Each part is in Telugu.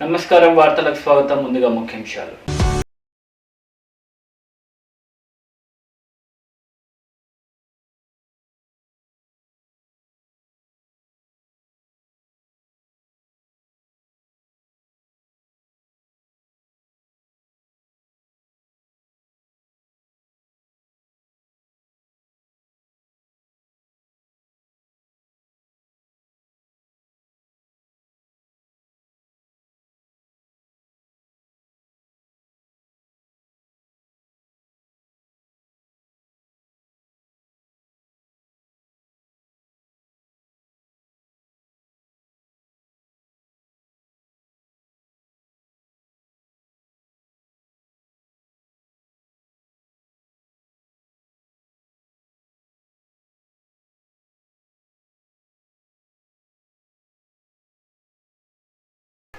నమస్కారం, వార్తలకు స్వాగతం. ముందుగా ముఖ్యాంశాలు.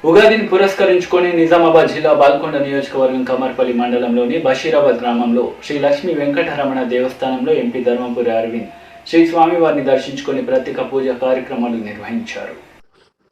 ఉగాదిని పురస్కరించుకొని నిజామాబాద్ జిల్లా బాల్కొండ నియోజకవర్గం కమర్పల్లి మండలంలోని బషీరాబాద్ గ్రామంలో శ్రీ లక్ష్మీ వెంకటరమణ దేవస్థానంలో ఎంపీ ధర్మపురి అరవింద్ శ్రీ స్వామివారిని దర్శించుకొని ప్రత్యేక పూజా కార్యక్రమాలు నిర్వహించారు.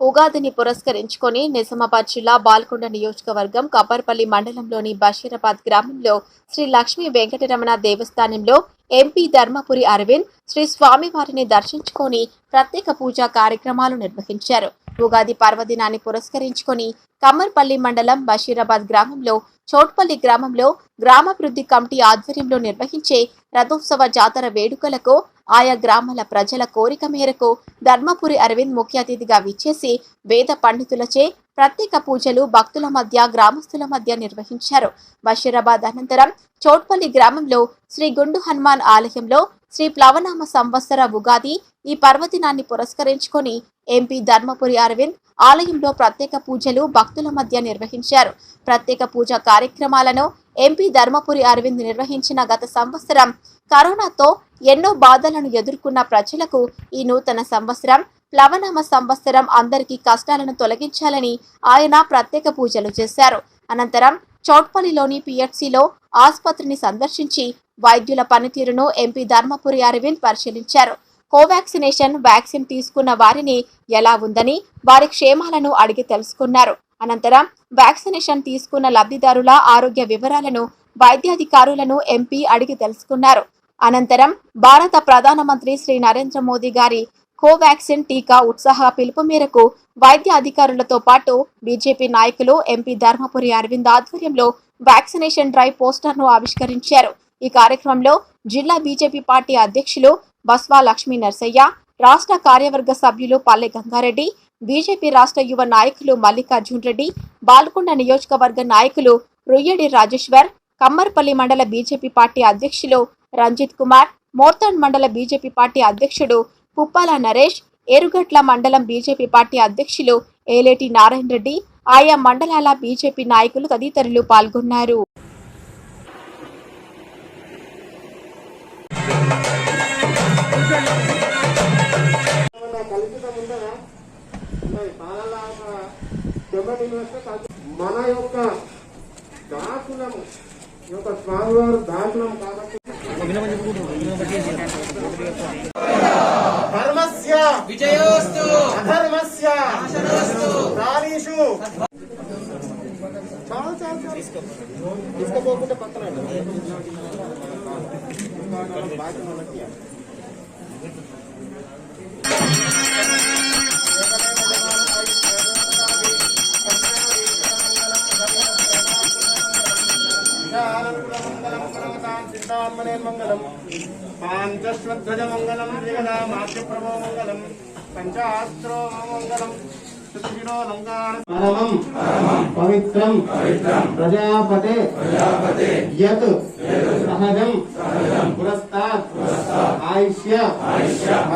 ఉగాదిని పురస్కరించుకొని నిజామాబాద్ జిల్లా బాల్కొండ నియోజకవర్గం కమర్పల్లి మండలంలోని బషీరాబాద్ గ్రామంలో శ్రీ లక్ష్మీ వెంకటరమణ దేవస్థానంలో ఎంపీ ధర్మపురి అరవింద్ శ్రీ స్వామివారిని దర్శించుకొని ప్రత్యేక పూజా కార్యక్రమాలు నిర్వహించారు. ఉగాది పర్వదినాన్ని పురస్కరించుకొని కమర్పల్లి మండలం బషీరాబాద్ గ్రామంలో చోట్పల్లి గ్రామంలో గ్రామాభివృద్ధి కమిటీ ఆధ్వర్యంలో నిర్వహించే రథోత్సవ జాతర వేడుకలకు ఆయా గ్రామాల ప్రజల కోరిక మేరకు ధర్మపురి అరవింద్ ముఖ్య అతిథిగా విచ్చేసి వేద పండితులచే ప్రత్యేక పూజలు భక్తుల మధ్య గ్రామస్తుల మధ్య నిర్వహించారు. బషీరాబాద్ అనంతరం చోట్పల్లి గ్రామంలో శ్రీ గుండు హనుమాన్ ఆలయంలో శ్రీ ప్లవనామ సంవత్సర ఉగాది ఈ పర్వదినాన్ని పురస్కరించుకొని ఎంపీ ధర్మపురి అరవింద్ ఆలయంలో ప్రత్యేక పూజలు భక్తుల మధ్య నిర్వహించారు. ప్రత్యేక పూజా కార్యక్రమాలను ఎంపీ ధర్మపురి అరవింద్ నిర్వహించిన గత సంవత్సరం కరోనాతో ఎన్నో బాధలను ఎదుర్కొన్న ప్రజలకు ఈ నూతన సంవత్సరం ప్లవనామ సంవత్సరం అందరికీ కష్టాలను తొలగించాలని ఆయన ప్రత్యేక పూజలు చేశారు. అనంతరం చౌట్పల్లిలోని పిహెచ్సిలో ఆసుపత్రిని సందర్శించి వైద్యుల పనితీరును ఎంపీ ధర్మపురి అరవింద్ పరిశీలించారు. కోవాక్సినేషన్ వ్యాక్సిన్ తీసుకున్న వారిని ఎలా ఉందని వారి క్షేమాలను అడిగి తెలుసుకున్నారు. అనంతరం వ్యాక్సినేషన్ తీసుకున్న లబ్ధిదారుల ఆరోగ్య వివరాలను వైద్యాధికారులను ఎంపీ అడిగి తెలుసుకున్నారు. అనంతరం భారత ప్రధానమంత్రి శ్రీ నరేంద్ర మోదీ గారి కోవాక్సిన్ టీకా ఉత్సాహ పిలుపు మేరకు వైద్య అధికారులతో పాటు బీజేపీ నాయకులు ఎంపీ ధర్మపురి అరవింద్ ఆధ్వర్యంలో వ్యాక్సినేషన్ డ్రైవ్ పోస్టర్ను ఆవిష్కరించారు. ఈ కార్యక్రమంలో జిల్లా బీజేపీ పార్టీ అధ్యక్షులు బస్వా లక్ష్మీ నర్సయ్య, రాష్ట్ర కార్యవర్గ సభ్యులు పల్లె గంగారెడ్డి, బీజేపీ రాష్ట్ర యువ నాయకులు మల్లికార్జున్ రెడ్డి, బాల్కొండ నియోజకవర్గ నాయకులు రుయ్యడి రాజేశ్వర్, కమ్మర్పల్లి మండల బీజేపీ పార్టీ అధ్యక్షులు రంజిత్ కుమార్, మోర్తాన్ మండల బీజేపీ పార్టీ అధ్యక్షుడు పుప్పాల నరేష్, ఏరుగట్ల మండలం బీజేపీ పార్టీ అధ్యక్షులు ఏలేటి నారాయణ రెడ్డి, ఆయా మండలాల బీజేపీ నాయకులు తదితరులు పాల్గొన్నారు. మన యొక్క దాసులం యొక్క స్వామివారు దాసులం కాబట్టి ధర్మస్య విజయోస్తు అధర్మస్య నాశనోస్తు ప్రాణీషు తీసుకోపోకుండా పక్కన మంగళం పాంచశ్వధ్వజ మంగళం జగదామాత్యప్రభో మంగళం పంచాస్త్రో మంగళం పరమం పవిత్రం ప్రజాపతే యత్ సహజం పురస్తాత్ ఆయుష్య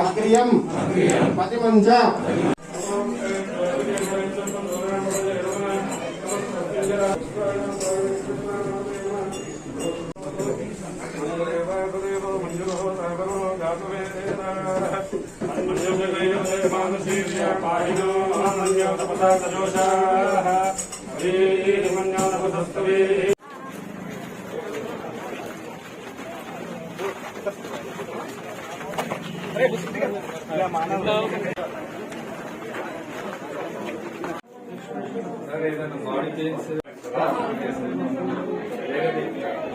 అక్రియం పతిమంచ ఏదైనా బాడీ పెయిన్స్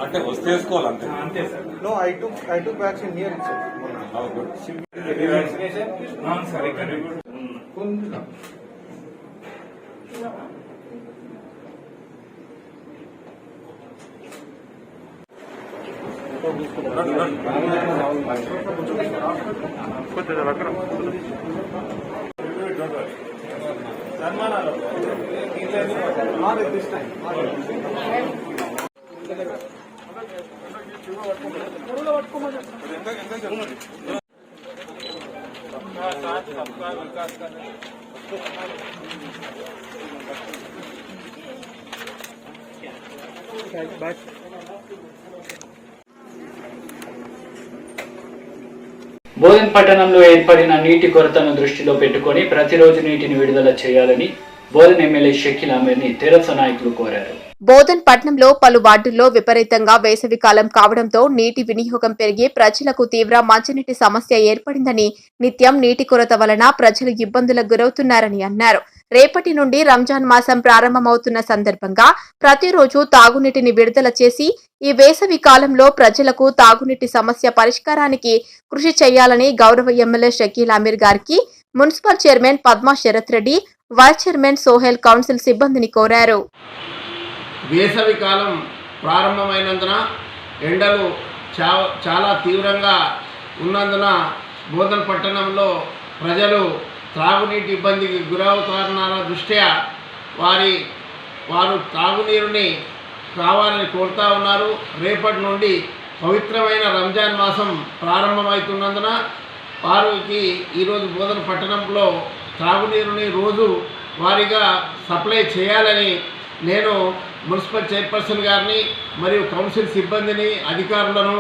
అంటే వస్తే వేసుకోవాలి అంతే. అంతే sir. No, I took vaccine here itself. Vaccination అవును సార్ ఇక్కడ బోధన్ పట్టణంలో ఏర్పడిన నీటి కొరతను దృష్టిలో పెట్టుకొని ప్రతిరోజు నీటిని విడుదల చేయాలని బోధన్ ఎమ్మెల్యే షకీల్ అమీర్ని తెరాస నాయకులు కోరారు. బోధన్ పట్నంలో పలు వార్డుల్లో విపరీతంగా వేసవి కాలం కావడంతో నీటి వినియోగం పెరిగి ప్రజలకు తీవ్ర మంచినీటి సమస్య ఏర్పడిందని, నిత్యం నీటి కొరత వలన ప్రజలు ఇబ్బందులకు గురవుతున్నారని అన్నారు. రేపటి నుండి రంజాన్ మాసం ప్రారంభమవుతున్న సందర్భంగా ప్రతిరోజు తాగునీటిని విడుదల చేసి ఈ వేసవి కాలంలో ప్రజలకు తాగునీటి సమస్య పరిష్కారానికి కృషి చేయాలని గౌరవ ఎమ్మెల్యే షకీల్ అమీర్ గారికి municipal chairman Padma Sharath Reddy, vice chairman Sohail council సిబ్బందిని కోరారు. వేసవి కాలం ప్రారంభమైనందున ఎండలు చాలా తీవ్రంగా ఉన్నందున బోధన్ పట్టణంలో ప్రజలు త్రాగునీటి ఇబ్బందికి గురవుతున్న దృష్ట్యా వారు త్రాగునీరుని కావాలని కోరుతా ఉన్నారు. రేపటి నుండి పవిత్రమైన రంజాన్ మాసం ప్రారంభమవుతున్నందున వారికి ఈరోజు బోధన్ పట్టణంలో త్రాగునీరుని రోజు వారిగా సప్లై చేయాలని నేను మున్సిపల్ చైర్పర్సన్ గారిని మరియు కౌన్సిల్ సిబ్బందిని, అధికారులను,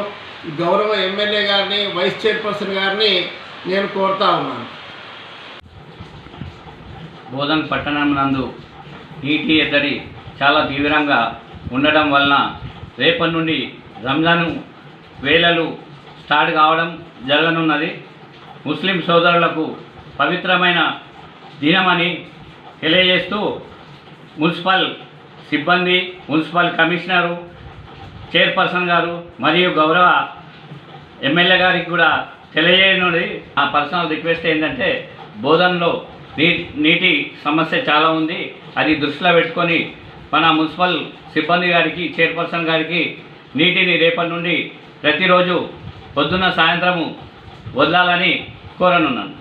గౌరవ ఎమ్మెల్యే గారిని, వైస్ చైర్పర్సన్ గారిని నేను కోరుతా ఉన్నాను. బోధన్ పట్టణం నందు నీటి ఎద్దడి చాలా తీవ్రంగా ఉండడం వలన రేపటి నుండి రంజాన్ వేళలు స్టార్ట్ కావడం జరగనున్నది. ముస్లిం సోదరులకు పవిత్రమైన దినమని తెలియజేస్తూ మున్సిపల్ సిబ్బంది, మున్సిపల్ కమిషనరు, చైర్పర్సన్ గారు మరియు గౌరవ ఎమ్మెల్యే గారికి కూడా తెలియజేయనున్నది. నా పర్సనల్ రిక్వెస్ట్ ఏంటంటే బోధన్లో నీటి సమస్య చాలా ఉంది. అది దృష్టిలో పెట్టుకొని మన మున్సిపల్ సిబ్బంది గారికి, చైర్పర్సన్ గారికి నీటిని రేపటి నుండి ప్రతిరోజు పొద్దున్న సాయంత్రము వదలాలని కోరనున్నాను.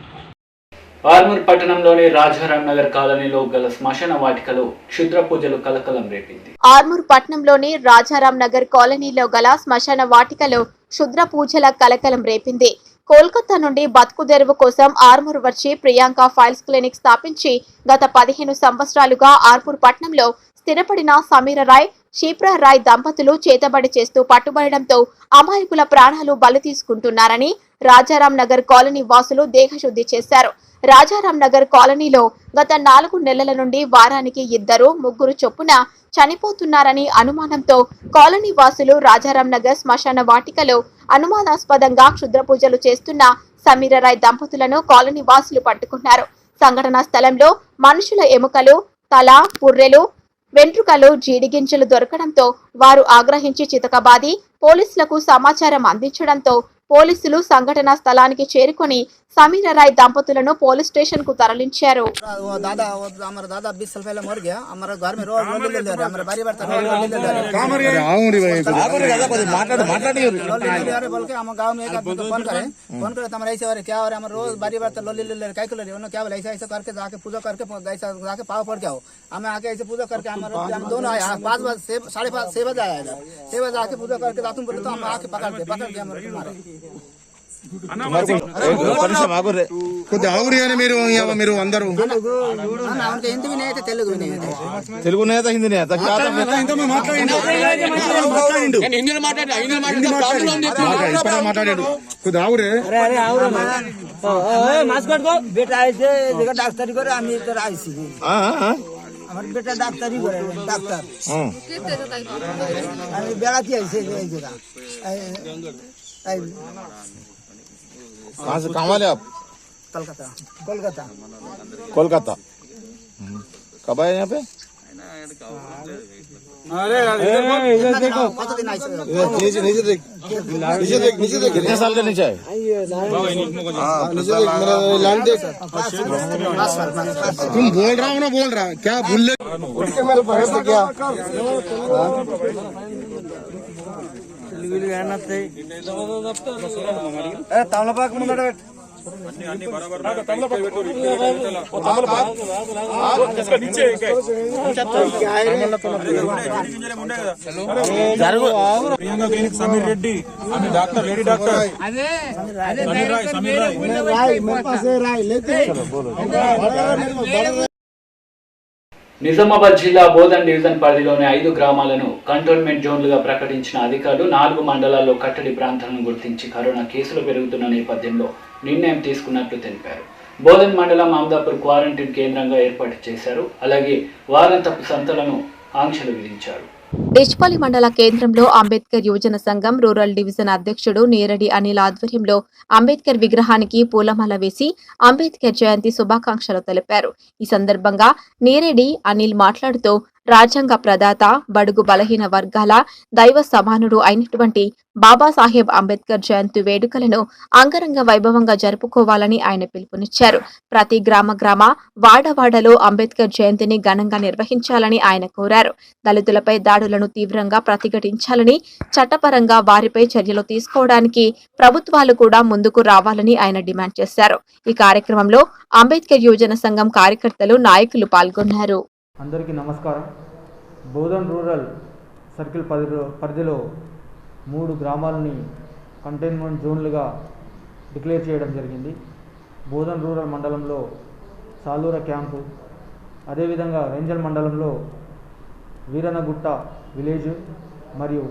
ఆర్మూర్ పట్టణంలోని రాజారాం నగర్ కాలనీలో గల శ్మశాన వాటికలో క్షుద్ర పూజలు కలకలం రేపింది. ఆర్మూర్ పట్టణంలోని రాజారాం నగర్ కాలనీలో గల శ్మశాన వాటికలో క్షుద్ర పూజల కలకలం రేపింది. కోల్కతా నుండి బతుకుదెరువు కోసం ఆర్మూర్ వచ్చి ప్రియాంక ఫైల్స్ క్లినిక్ స్థాపించి గత 15 సంవత్సరాలుగా ఆర్మూర్ పట్టణంలో స్థిరపడిన సమీర రాయ్, షీప్రా రాయ్ దంపతులు చేతబడి చేస్తూ పట్టుబడడంతో అమాయకుల ప్రాణాలు బలి తీసుకుంటున్నారని రాజారాం నగర్ కాలనీ వాసులు దేహశుద్ధి చేశారు. రాజారాం నగర్ కాలనీలో గత 4 నెలల నుండి వారానికి 2-3 చొప్పున చనిపోతున్నారని అనుమానంతో కాలనీ వాసులు రాజారాం నగర్ శ్మశాన వాటికలో అనుమానాస్పదంగా క్షుద్ర పూజలు చేస్తున్న సమీరరాయ్ దంపతులను కాలనీ వాసులు పట్టుకున్నారు. సంఘటనా స్థలంలో మనుషుల ఎముకలు, తల, పుర్రెలు, వెంట్రుకలు, జీడిగింజలు దొరకడంతో వారు ఆగ్రహించి చితకబాది పోలీసులకు సమాచారం అందించడంతో పోలీసులు సంఘటనా స్థలానికి చేరుకొని సమీరరాయ్ దంపతులను పోలీస్ స్టేషన్ కు తరలించారు. दादा 20 साल पहले मर गया. हमारे घर में रोज ले ले रहे, हमारे बारी बार बोल के हम गांव में एक आदमी को फोन करे हमारे ऐसे हो रहे क्या हो रहे, हमारे रोज बारी बार लोली ले रहे, क्या ले रहे, क्या बोले ऐसा ऐसा करके जाके पूजा करके जाके पाव पड़ गया हो. हमें आके ऐसे पूजा करके हम दोनों आए 5 बजे 6:30 बजे आया इधर 6 बजे आके पूजा करके दातुम बोले तो हम आके पकड़ के हमारे मारे. మీరు అందరూ హిందీ నేత తెలుగు నేత తెలుగు నేత హిందీ నేత మాట్లాడాడు ఆవురే बेटा ऐसे डॉक्टरी करे हम इधर आईसी हमारे बेटा डॉक्टरी करे डॉक्टर अरे बेड़ा की ऐसे जगह कहाँ से कहाँ वाले आप? कोलकाता कोलकाता कोलकाता. कब आए यहाँ पे? कितने साल का नीचे है? तुम बोल रहा हो ना, बोल रहा क्या भूल क्या తమలపాకు ముందట Sameer Reddy doctor lady doctor Nizamabad జిల్లా బోధన్ డివిజన్ పరిధిలోని 5 గ్రామాలను కంటోన్మెంట్ జోన్లుగా ప్రకటించిన అధికారులు 4 మండలాల్లో కట్టడి ప్రాంతాలను గుర్తించి కరోనా కేసులు పెరుగుతున్న నేపథ్యంలో నిర్ణయం తీసుకున్నట్లు తెలిపారు. బోధన్ మండలం అమదాపూర్ క్వారంటైన్ కేంద్రంగా ఏర్పాటు చేశారు. అలాగే వారాంతపు సంతలను ఆంక్షలు విధించారు. డిచ్పల్లి మండల కేంద్రంలో అంబేద్కర్ యువజన సంఘం రూరల్ డివిజన్ అధ్యక్షుడు నేరడి అనిల్ ఆధ్వర్యంలో అంబేద్కర్ విగ్రహానికి పూలమాల వేసి అంబేద్కర్ జయంతి శుభాకాంక్షలు తెలిపారు. ఈ సందర్భంగా నేరడి అనిల్ మాట్లాడుతూ రాజ్యాంగ ప్రదాత, బడుగు బలహీన వర్గాల దైవ సమానుడు అయినటువంటి బాబాసాహెబ్ అంబేద్కర్ జయంతి వేడుకలను అంగరంగ వైభవంగా జరుపుకోవాలని ఆయన పిలుపునిచ్చారు. ప్రతి గ్రామ వాడవాడలో అంబేద్కర్ జయంతిని ఘనంగా నిర్వహించాలని ఆయన కోరారు. దళితులపై దాడులను తీవ్రంగా ప్రతిఘటించాలని, చట్టపరంగా వారిపై చర్యలు తీసుకోవడానికి ప్రభుత్వాలు కూడా ముందుకు రావాలని ఆయన డిమాండ్ చేశారు. ఈ కార్యక్రమంలో అంబేద్కర్ యువజన సంఘం కార్యకర్తలు, నాయకులు పాల్గొన్నారు. అందరికీ నమస్కారం. బోధన్ రూరల్ సర్కిల్ పరిధిలో 3 గ్రామాలని కంటైన్మెంట్ జోన్లుగా డిక్లేర్ చేయడం జరిగింది. బోధన్ రూరల్ మండలంలో సాలూర క్యాంపు, అదేవిధంగా రేంజల్ మండలంలో వీరనగుట్ట విలేజ్ మరియు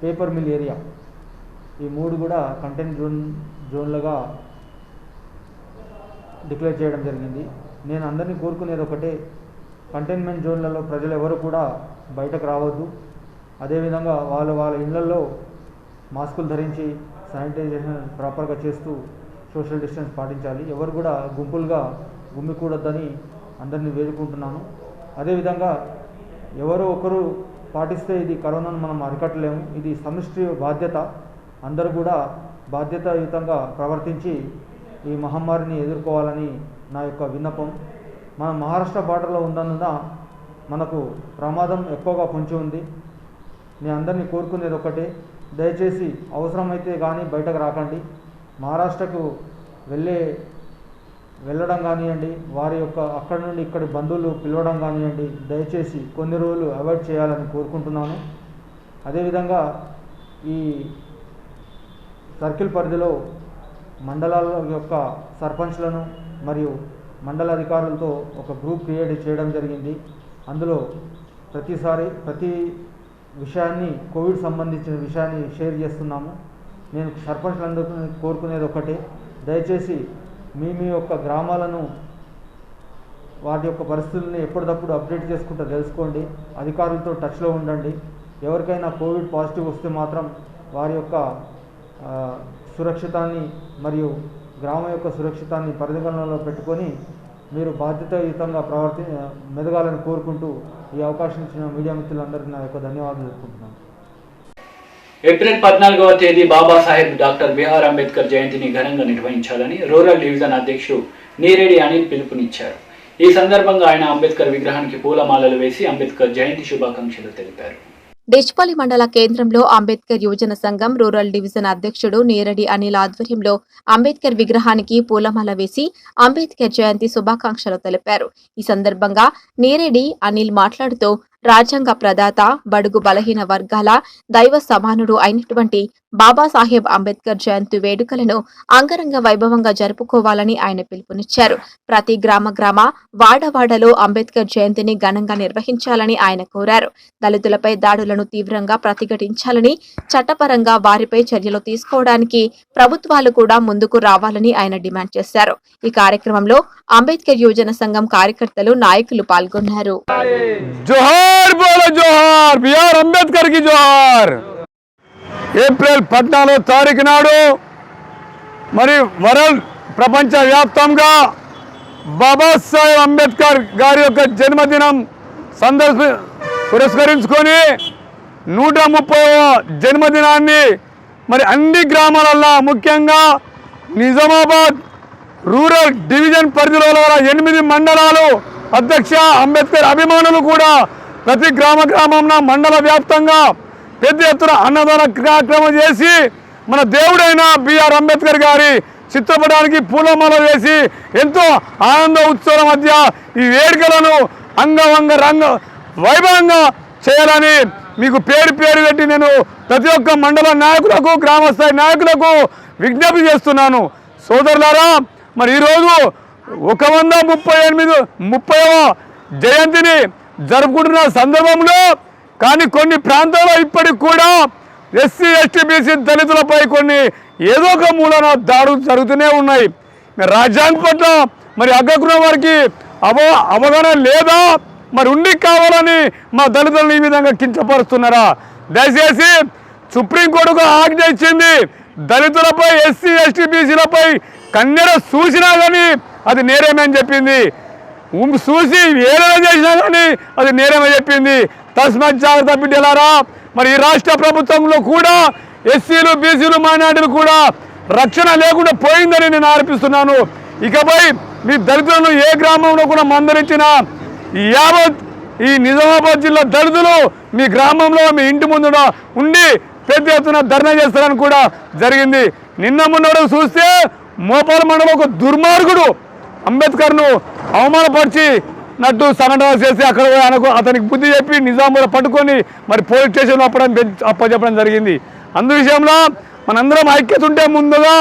పేపర్ మిల్ ఏరియా, ఈ 3 కూడా కంటైన్మెంట్ జోన్లుగా డిక్లేర్ చేయడం జరిగింది. నేను అందరినీ కోరుకునేది ఒకటే, కంటైన్మెంట్ జోన్లలో ప్రజలు ఎవరు కూడా బయటకు రావద్దు. అదేవిధంగా వాళ్ళ ఇళ్లలో మాస్కులు ధరించి శానిటైజేషన్ ప్రాపర్గా చేస్తూ సోషల్ డిస్టెన్స్ పాటించాలి. ఎవరు కూడా గుంపులుగా గుమ్మికూడొద్దని అందరినీ వేడుకుంటున్నాను. అదేవిధంగా ఎవరో ఒకరు పాటిస్తే ఇది కరోనాను మనం అరికట్టలేము. ఇది సమిష్టి బాధ్యత. అందరూ కూడా బాధ్యతాయుతంగా ప్రవర్తించి ఈ మహమ్మారిని ఎదుర్కోవాలని నా యొక్క విన్నపం. మన మహారాష్ట్ర బార్డర్లో ఉన్నందున మనకు ప్రమాదం ఎక్కువగా పొంచి ఉంది. నేను అందరినీ కోరుకునేది ఒకటే, దయచేసి అవసరమైతే కానీ బయటకు రాకండి. మహారాష్ట్రకు వెళ్ళడం కానివ్వండి, వారి యొక్క అక్కడి నుండి ఇక్కడి బంధువులు పిలవడం కానివ్వండి, దయచేసి కొన్ని రోజులు అవాయిడ్ చేయాలని కోరుకుంటున్నాను. అదేవిధంగా ఈ సర్కిల్ పరిధిలో మండలాల యొక్క సర్పంచ్లను మరియు మండల అధికారులతో ఒక గ్రూప్ క్రియేట్ చేయడం జరిగింది. అందులో ప్రతి విషయాన్ని, కోవిడ్ సంబంధించిన విషయాన్ని షేర్ చేస్తున్నాము. నేను సర్పంచ్లందరికీ కోరుకునేది ఒకటే, దయచేసి మీ యొక్క గ్రామాలను, వాటి యొక్క పరిస్థితుల్ని ఎప్పటికప్పుడు అప్డేట్ చేసుకుంటూ తెలుసుకోండి. అధికారులతో టచ్లో ఉండండి. ఎవరికైనా కోవిడ్ పాజిటివ్ వస్తే మాత్రం వారి యొక్క సురక్షితాన్ని మరియు గ్రామం యొక్క సురక్షితాన్ని పరిగణనలో పెట్టుకొని మీరు బాధ్యతాయుతంగా మెదగాలని కోరుకుంటూ ఈ అవకాశం ఇచ్చిన మీడియా మిత్రులందరికీ నా యొక్క ధన్యవాదాలు తెలుపుకుంటున్నాను. ఏప్రిల్ 14వ తేదీ బాబాసాహెబ్ డాక్టర్ బిఆర్ అంబేద్కర్ జయంతిని ఘనంగా నిర్వహించాలని రూరల్ డివిజన్ అధ్యక్షుడు నీరేడి అనిల్ పిలుపునిచ్చారు. ఈ సందర్భంగా ఆయన అంబేద్కర్ విగ్రహానికి పూలమాలలు వేసి అంబేద్కర్ జయంతి శుభాకాంక్షలు తెలిపారు. డిచ్పల్లి మండల కేంద్రంలో అంబేద్కర్ యువజన సంఘం రూరల్ డివిజన్ అధ్యక్షుడు నేరడి అనిల్ ఆధ్వర్యంలో అంబేద్కర్ విగ్రహానికి పూలమాల వేసి అంబేద్కర్ జయంతి శుభాకాంక్షలు తెలిపారు. ఈ సందర్భంగా నేరడి అనిల్ మాట్లాడుతూ రాజ్యాంగ ప్రదాత, బడుగు బలహీన వర్గాల దైవ సమానుడు అయినటువంటి బాబాసాహెబ్ అంబేద్కర్ జయంతి వేడుకలను అంగరంగ వైభవంగా జరుపుకోవాలని ఆయన పిలుపునిచ్చారు. ప్రతి గ్రామ వాడవాడలో అంబేద్కర్ జయంతిని ఘనంగా నిర్వహించాలని ఆయన కోరారు. దళితులపై దాడులను తీవ్రంగా ప్రతిఘటించాలని, చట్టపరంగా వారిపై చర్యలు తీసుకోవడానికి ప్రభుత్వాలు కూడా ముందుకు రావాలని ఆయన డిమాండ్ చేశారు. ఈ కార్యక్రమంలో అంబేద్కర్ యువజన సంఘం కార్యకర్తలు, నాయకులు పాల్గొన్నారు. जोहार बोलो जोहार, बिआर अंबेडकर की जोहार. ఏప్రిల్ 14వ తారీఖు నాడు మరి వరల్డ్ ప్రపంచవ్యాప్తంగా బాబాసాహెబ్ అంబేద్కర్ గారి యొక్క జన్మదినం పురస్కరించుకొని 130వ జన్మదినాన్ని మరి అన్ని గ్రామాలల్లో ముఖ్యంగా నిజామాబాద్ రూరల్ డివిజన్ పరిధిలో 8 మండలాలు అధ్యక్ష అంబేద్కర్ అభిమానులు కూడా ప్రతి గ్రామంలో మండల వ్యాప్తంగా పెద్ద ఎత్తున అన్నదాన కార్యక్రమం చేసి మన దేవుడైన బిఆర్ అంబేద్కర్ గారి చిత్రపటానికి పూలమాల వేసి ఎంతో ఆనంద ఉత్సవం మధ్య ఈ వేడుకలను అంగవంగ వైభవంగా చేయాలని మీకు పేరు పెట్టి నేను ప్రతి ఒక్క మండల నాయకులకు గ్రామస్థాయి నాయకులకు విజ్ఞప్తి చేస్తున్నాను. సోదరులారా, మరి ఈరోజు 138వ జయంతిని జరుపుకుంటున్న సందర్భంలో కానీ కొన్ని ప్రాంతాల్లో ఇప్పటికి కూడా ఎస్సీ ఎస్టీ బీసీ దళితులపై కొన్ని ఏదో ఒక మూలన దాడులు జరుగుతూనే ఉన్నాయి. రాజ్యాంగం పట్ల మరి అగ్రకుల వారికి అవగాహన లేదా, మరి ఉండి కావాలని మా దళితులను ఈ విధంగా కించపరుస్తున్నారా? దయచేసి సుప్రీంకోర్టుకు ఆజ్ఞ ఇచ్చింది, దళితులపై ఎస్సీ ఎస్టీ బీసీలపై కన్నెర చూసినా కానీ అది నేరమని చెప్పింది, చూసి ఏదైనా చేసినా కానీ అది నేరమని చెప్పింది. తస్మాత్ జాగ్రత్త బిడ్డలారా. మరి ఈ రాష్ట్ర ప్రభుత్వంలో కూడా ఎస్సీలు బీసీలు మైనార్టీలు కూడా రక్షణ లేకుండా పోయిందని నేను ఆరోపిస్తున్నాను. ఇకపై మీ దళితులను ఏ గ్రామంలో కూడా మందరించినా యావత్ ఈ నిజామాబాద్ జిల్లా దళితులు మీ గ్రామంలో మీ ఇంటి ముందు ఉండి పెద్ద ఎత్తున ధర్నా చేస్తారని కూడా జరిగింది. నిన్న మొన్న చూస్తే మోపాల మండలం ఒక దుర్మార్గుడు అంబేద్కర్ను అవమానపరిచినట్టు సంఘటన చేసి అక్కడ అతనికి బుద్ధి చెప్పి నిజాంలో పట్టుకొని మరి పోలీస్ స్టేషన్లో అప్పచెప్పడం జరిగింది. అందు విషయంలో మనందరం ఐక్యత ఉంటే, ముందుగా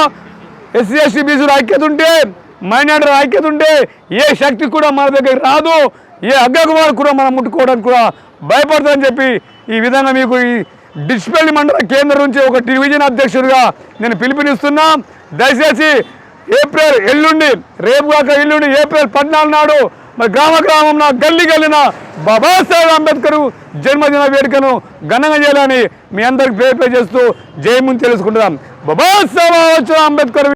ఎస్సీ ఎస్టీ బీసీలు ఐక్యత ఉంటే, మైనార్టీల ఐక్యత ఉంటే ఏ శక్తి కూడా మన దగ్గరికి రాదు, ఏ అగ్రకుమారు కూడా మనం ముట్టుకోవడానికి కూడా భయపడతారని చెప్పి ఈ విధంగా మీకు ఈ డిస్పెల్లి మండల కేంద్రం నుంచి ఒక డివిజన్ అధ్యక్షుడిగా నేను పిలుపునిస్తున్నా. దయచేసి రేపు కాక ఎల్లుండి ఏప్రిల్ 14 నాడు మరి గ్రామంలో గల్లిన బాబాసాహెబ్ అంబేద్కర్ జన్మదిన వేడుకను ఘనంగా చేయాలని మీ అందరికి ప్రేరేపణ చేస్తూ జయముని తెలుసుకుంటున్నాం. బాబాసాహెబ్ అంబేద్కర్.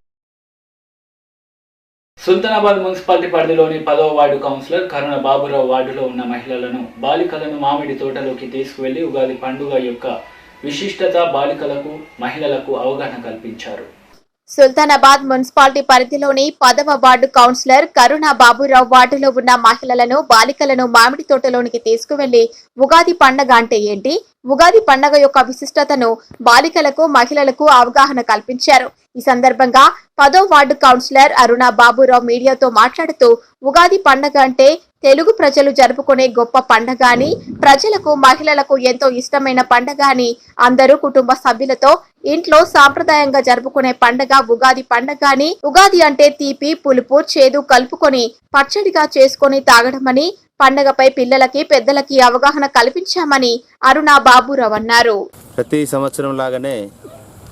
సుల్తానాబాద్ మున్సిపాలిటీ పరిధిలోని 10వ వార్డు కౌన్సిలర్ కరుణ బాబురావు వార్డులో ఉన్న మహిళలను బాలికలను మామిడి తోటలోకి తీసుకువెళ్లి ఉగాది పండుగ యొక్క విశిష్టత బాలికలకు మహిళలకు అవగాహన కల్పించారు. సుల్తానాబాద్ మున్సిపాలిటీ పరిధిలోని 10వ వార్డు కౌన్సిలర్ కరుణ బాబురావు వార్డులో ఉన్న మహిళలను బాలికలను మామిడి తోటలోనికి తీసుకువెళ్లి ఉగాది పండగ అంటే ఏంటి, ఉగాది పండగ యొక్క విశిష్టతను బాలికలకు మహిళలకు అవగాహన కల్పించారు. ఈ సందర్భంగా 10వ వార్డు కౌన్సిలర్ అరుణ బాబురావు మీడియాతో మాట్లాడుతూ ఉగాది పండగ అంటే తెలుగు ప్రజలు జరుపుకునే గొప్ప పండగ అని, ప్రజలకు మహిళలకు ఎంతో ఇష్టమైన పండగ అని, అందరూ కుటుంబ సభ్యులతో ఇంట్లో సాంప్రదాయంగా జరుపుకునే పండగ ఉగాది పండగ అని, ఉగాది అంటే తీపి పులుపు చేదు కలుపుకొని పచ్చడిగా చేసుకొని తాగడమని, పండగపై పిల్లలకి పెద్దలకి అవగాహన కల్పించామని అరుణ బాబురావు అన్నారు. ప్రతి సంవత్సరం లాగానే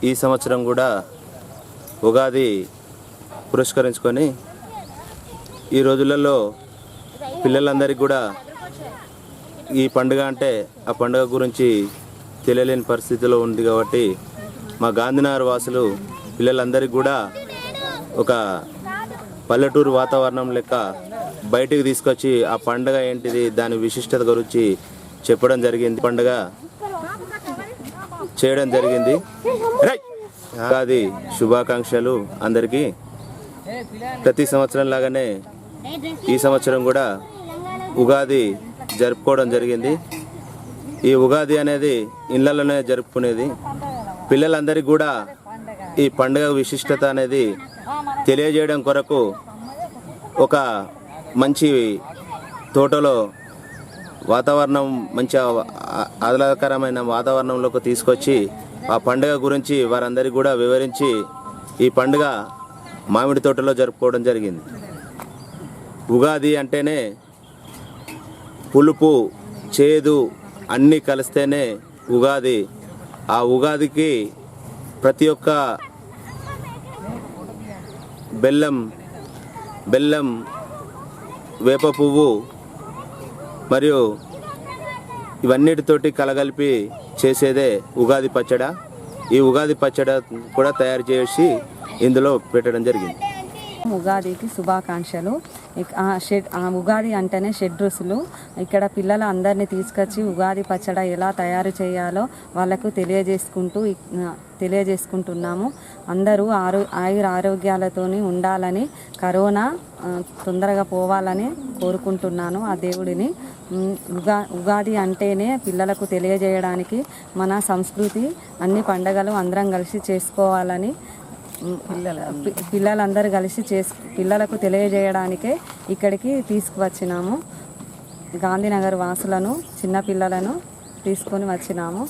ఈ సంవత్సరం కూడా ఉగాది పురస్కరించుకొని ఈ రోజులలో పిల్లలందరికీ కూడా ఈ పండుగ అంటే ఆ పండుగ గురించి తెలియలేని పరిస్థితిలో ఉంది కాబట్టి మా గాంధీనగర్ వాసులు పిల్లలందరికీ కూడా ఒక పల్లెటూరు వాతావరణం లెక్క బయటికి తీసుకొచ్చి ఆ పండుగ ఏంటిది, దాని విశిష్టత గురించి చెప్పడం జరిగింది, పండుగ చేయడం జరిగింది. ఉగాది శుభాకాంక్షలు అందరికీ. ప్రతి సంవత్సరం లాగానే ఈ సంవత్సరం కూడా ఉగాది జరుపుకోవడం జరిగింది. ఈ ఉగాది అనేది ఇళ్లలోనే జరుపుకునేది. పిల్లలందరికీ కూడా ఈ పండుగ విశిష్టత అనేది తెలియజేయడం కొరకు ఒక మంచి తోటలో వాతావరణం మంచి ఆహ్లాదకరమైన వాతావరణంలోకి తీసుకొచ్చి ఆ పండుగ గురించి వారందరికీ కూడా వివరించి ఈ పండుగ మామిడి తోటలో జరుపుకోవడం జరిగింది. ఉగాది అంటేనే పులుపు చేదు అన్నీ కలిస్తేనే ఉగాది. ఆ ఉగాదికి ప్రతి ఒక్క బెల్లం వేప పువ్వు మరియు ఇవన్నిటితోటి కలగలిపి చేసేదే ఉగాది పచ్చడి. ఈ ఉగాది పచ్చడి కూడా తయారు చేసి ఇందులో పెట్టడం జరిగింది. ఉగాదికి శుభాకాంక్షలు. ఉగాది అంటేనే షెడ్ రుసులు. ఇక్కడ పిల్లల అందరినీ తీసుకొచ్చి ఉగాది పచ్చడి ఎలా తయారు చేయాలో వాళ్ళకు తెలియజేసుకుంటున్నాము. అందరూ ఆయుర ఆరోగ్యాలతో ఉండాలని, కరోనా తొందరగా పోవాలని కోరుకుంటున్నాను ఆ దేవుడిని. ఉగాది అంటేనే పిల్లలకు తెలియజేయడానికి మన సంస్కృతి, అన్ని పండగలు అందరం కలిసి చేసుకోవాలని పిల్లలందరూ కలిసి పిల్లలకు తెలియజేయడానికే ఇక్కడికి తీసుకువచ్చినాము. గాంధీనగర్ వాసులను, చిన్నపిల్లలను తీసుకొని వచ్చినాము.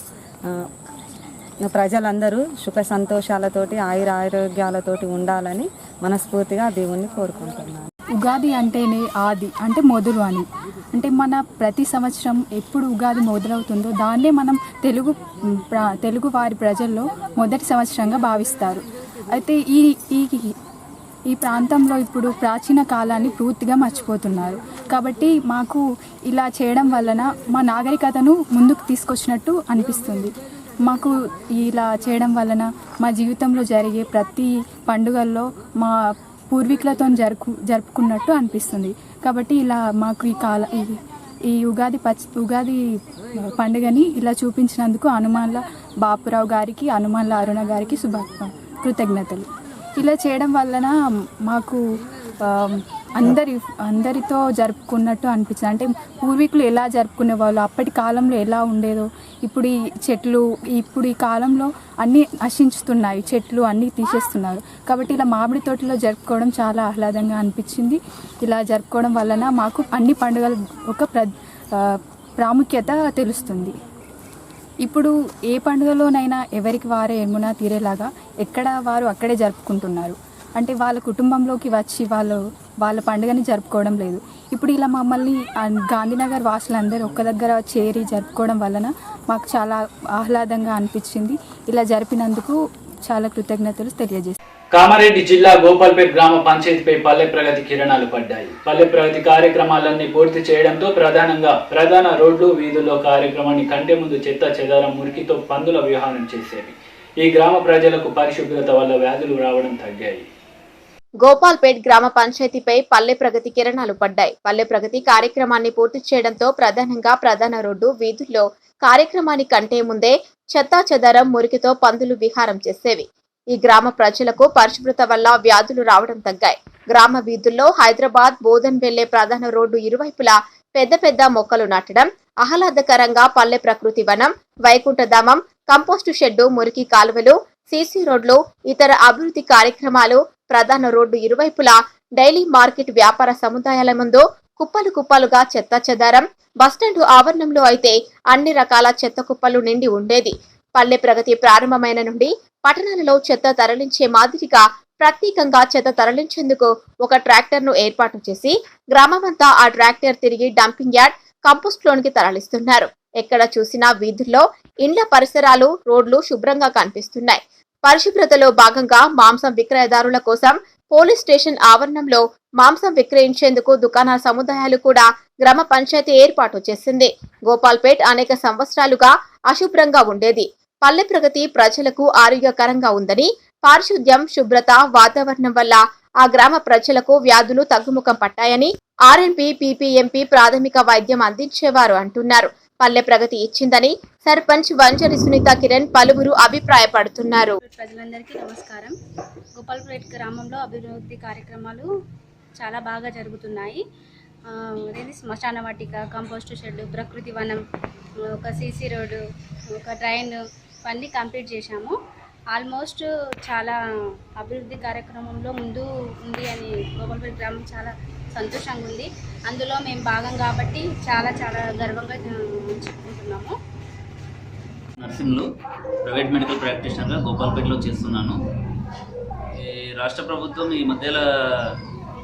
ప్రజలందరూ సుఖ సంతోషాలతోటి, ఆయురారోగ్యాలతోటి ఉండాలని మనస్ఫూర్తిగా దేవుణ్ణి కోరుకుంటున్నాను. ఉగాది అంటేనే ఆది అంటే మొదలు అని, అంటే మన ప్రతి సంవత్సరం ఎప్పుడు ఉగాది మొదలవుతుందో దాన్నే మనం తెలుగు వారి ప్రజల్లో మొదటి సంవత్సరంగా భావిస్తారు. అయితే ఈ ప్రాంతంలో ఇప్పుడు ప్రాచీన కాలాన్ని పూర్తిగా మర్చిపోతున్నారు. కాబట్టి మాకు ఇలా చేయడం వలన మా నాగరికతను ముందుకు తీసుకొచ్చినట్టు అనిపిస్తుంది. మాకు ఇలా చేయడం వలన మా జీవితంలో జరిగే ప్రతి పండుగల్లో మా పూర్వీకులతో జరుపుకున్నట్టు అనిపిస్తుంది. కాబట్టి ఇలా మాకు ఈ ఉగాది పండుగని ఇలా చూపించినందుకు హనుమాన్ల బాపురావు గారికి, హనుమాన్ల అరుణ గారికి కృతజ్ఞతలు. ఇలా చేయడం వలన మాకు అందరితో జరుపుకున్నట్టు అనిపించింది. అంటే పూర్వీకులు ఎలా జరుపుకునే వాళ్ళు, అప్పటి కాలంలో ఎలా ఉండేదో, ఇప్పుడు ఈ చెట్లు ఈ కాలంలో అన్నీ నశించుతున్నాయి, చెట్లు అన్నీ తీసేస్తున్నారు. కాబట్టి ఇలా మామిడి తోటలో జరుపుకోవడం చాలా ఆహ్లాదంగా అనిపించింది. ఇలా జరుపుకోవడం వలన మాకు అన్ని పండుగలు ఒక ప్రాముఖ్యత తెలుస్తుంది. ఇప్పుడు ఏ పండుగలోనైనా ఎవరికి వారే ఎమునా తీరేలాగా ఎక్కడ వారు అక్కడే జరుపుకుంటున్నారు. అంటే వాళ్ళ కుటుంబంలోకి వచ్చి వాళ్ళ పండుగని జరుపుకోవడం లేదు. ఇప్పుడు ఇలా మమ్మల్ని గాంధీనగర్ వాసులందరూ ఒక్క దగ్గర చేరి జరుపుకోవడం వలన మాకు చాలా ఆహ్లాదంగా అనిపించింది. ఇలా జరిపినందుకు చాలా కృతజ్ఞతలు తెలియజేస్తాను. కామారెడ్డి జిల్లా గోపాల్పేట్ గ్రామ పంచాయతీపై పల్లె ప్రగతి కిరణాలు పడ్డాయి. పల్లె ప్రగతి కార్యక్రమాలన్నీ పూర్తి చేయడంతో ప్రధాన రోడ్లు, వీధుల్లో కార్యక్రమాన్ని కంటే ముందు చెత్త చెదారం, మురికితో పందుల విహారం చేసేవి. ఈ గ్రామ ప్రజలకు పరిశుభ్రత వల్ల వ్యాధులు రావడం తగ్గాయి. గోపాల్పేట్ గ్రామ పంచాయతీపై పల్లె ప్రగతి కిరణాలు పడ్డాయి. పల్లె ప్రగతి కార్యక్రమాన్ని పూర్తి చేయడంతో ప్రధాన రోడ్డు, వీధుల్లో కార్యక్రమాన్ని కంటే ముందే చెత్తా చెదారం, మురికితో పందులు విహారం చేసేవి. ఈ గ్రామ ప్రజలకు పరిశుభ్రత వల్ల వ్యాధులు రావడం తగ్గాయి. గ్రామ వీధుల్లో హైదరాబాద్ బోధన్ వెళ్లే ప్రధాన రోడ్డు ఇరువైపులా పెద్ద మొక్కలు నాటడం, ఆహ్లాదకరంగా పల్లె ప్రకృతి వనం, వైకుంఠధామం, కంపోస్టు షెడ్డు, మురికి కాలువలు, సీసీ రోడ్లు, ఇతర అభివృద్ధి కార్యక్రమాలు, ప్రధాన రోడ్డు ఇరువైపులా డైలీ మార్కెట్ వ్యాపార సముదాయాల ముందు కుప్పలుగా చెత్త చెదారం, బస్టాండు ఆవరణంలో అయితే అన్ని రకాల చెత్త కుప్పలు నిండి ఉండేది. పల్లె ప్రగతి ప్రారంభమైన నుండి పట్టణాలలో చెత్త తరలించే మాదిరిగా ప్రత్యేకంగా చెత్త తరలించేందుకు ఒక ట్రాక్టర్ ను ఏర్పాటు చేసి గ్రామమంతా ఆ ట్రాక్టర్ తిరిగి డంపింగ్ యార్డ్, కంపోస్ట్ లోనికి తరలిస్తున్నారు. ఎక్కడ చూసినా వీధుల్లో ఇండ్ల పరిసరాలు, రోడ్లు శుభ్రంగా కనిపిస్తున్నాయి. పరిశుభ్రతలో భాగంగా మాంసం విక్రయదారుల కోసం పోలీస్ స్టేషన్ ఆవరణంలో మాంసం విక్రయించేందుకు దుకాణాల సముదాయాలు కూడా గ్రామ పంచాయతీ ఏర్పాటు చేసింది. గోపాల్పేట్ అనేక సంవత్సరాలుగా అశుభ్రంగా ఉండేది. పల్లె ప్రగతి ప్రజలకు ఆరోగ్యకరంగా ఉందని, పారిశుద్ధ్యం, శుభ్రత, వాతావరణం వల్ల ఆ గ్రామ ప్రజలకు వ్యాధులు తగ్గుముఖం పట్టాయని ఆర్ఎంపీ, పీపీఎంపీ ప్రాథమిక వైద్యం అందించేవారు అంటున్నారు. పల్లె ప్రగతి ఇచ్చిందని సర్పంచ్ వంజరి సునీత కిరణ్ పలువురు అభిప్రాయపడుతున్నారు. ప్రజలందరికీ నమస్కారం. గోపాల్పేట్ గ్రామంలో అభివృద్ధి కార్యక్రమాలు చాలా బాగా జరుగుతున్నాయి. శ్మశాన వాటిక, కంపోస్టు షెడ్, ప్రకృతి వనం, ఒక సీసీ రోడ్డు, ఒక డ్రైన్ ఇవన్నీ కంప్లీట్ చేశాము. ఆల్మోస్ట్ చాలా అభివృద్ధి కార్యక్రమంలో ముందు ఉంది అని గోపాల్పేట్ గ్రామం చాలా సంతోషంగా ఉంది. అందులో మేము భాగం కాబట్టి చాలా గర్వంగా ఉంచుకుంటున్నాము. నర్సింగ్లో ప్రైవేట్ మెడికల్ ప్రాక్టీషనర్గా గోపాల్పేటలో చేస్తున్నాను. ఈ రాష్ట్ర ప్రభుత్వం ఈ మధ్యలో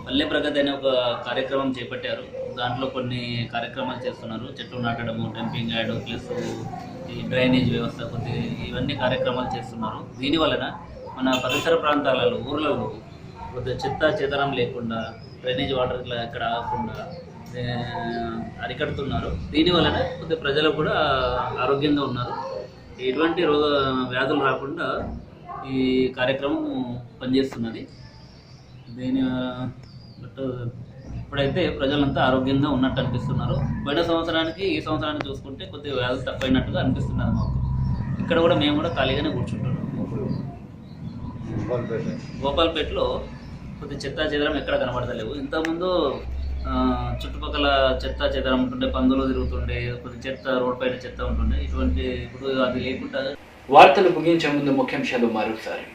పల్లె ప్రగతి అనే ఒక కార్యక్రమం చేపట్టారు. దాంట్లో కొన్ని కార్యక్రమాలు చేస్తున్నారు. చెట్లు నాటడము, డంపింగ్ యార్డ్, ప్లస్ ఈ డ్రైనేజ్ వ్యవస్థ, ఇవన్నీ కార్యక్రమాలు చేస్తున్నారు. దీనివలన మన పరిసర ప్రాంతాలలో, ఊర్లలో కొద్దిగా చెత్త చెదరం లేకుండా, డ్రైనేజ్ వాటర్ ఇట్లా ఎక్కడ ఆగకుండా అరికడుతున్నారు. దీనివలన కొద్దిగా ప్రజలు కూడా ఆరోగ్యంగా ఉన్నారు. ఎటువంటి వ్యాధులు రాకుండా ఈ కార్యక్రమం పనిచేస్తున్నది. దీని బట్ ఇప్పుడైతే ప్రజలంతా ఆరోగ్యంగా ఉన్నట్టు అనిపిస్తున్నారు. పోయిన సంవత్సరానికి ఈ సంవత్సరానికి చూసుకుంటే కొద్దిగా వ్యాధులు తక్కువైనట్టుగా అనిపిస్తున్నారు మాకు. ఇక్కడ కూడా మేము కూడా ఖాళీగానే కూర్చుంటున్నాం. గోపాల్పేటలో కొద్ది చెత్తా చెదరం ఎక్కడ కనబడతలేవు. ఇంతకుముందు చుట్టుపక్కల చెత్తా చెదరం ఉంటుండే, పందులు తిరుగుతుండే, కొద్ది చెత్త రోడ్ పైన చెత్త ఉంటుండే. ఇటువంటి ఇప్పుడు అది లేకుండా. వార్తలు ముగించే ముందు ముఖ్యాంశాలు మరోసారి.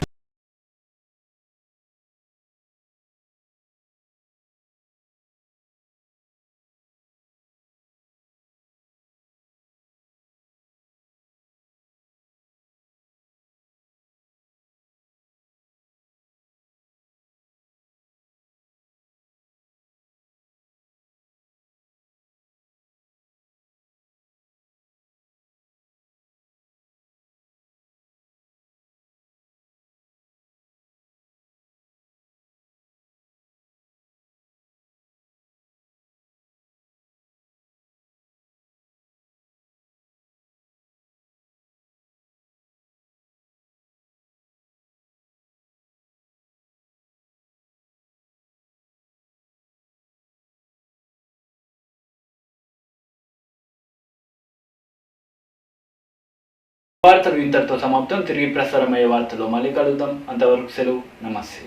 వార్తలు ఇంతటితో సమాప్తం. తిరిగి ప్రసారమయ్యే వార్తలో మళ్ళీ కలుద్దాం. అంతవరకు సెలవు. నమస్తే.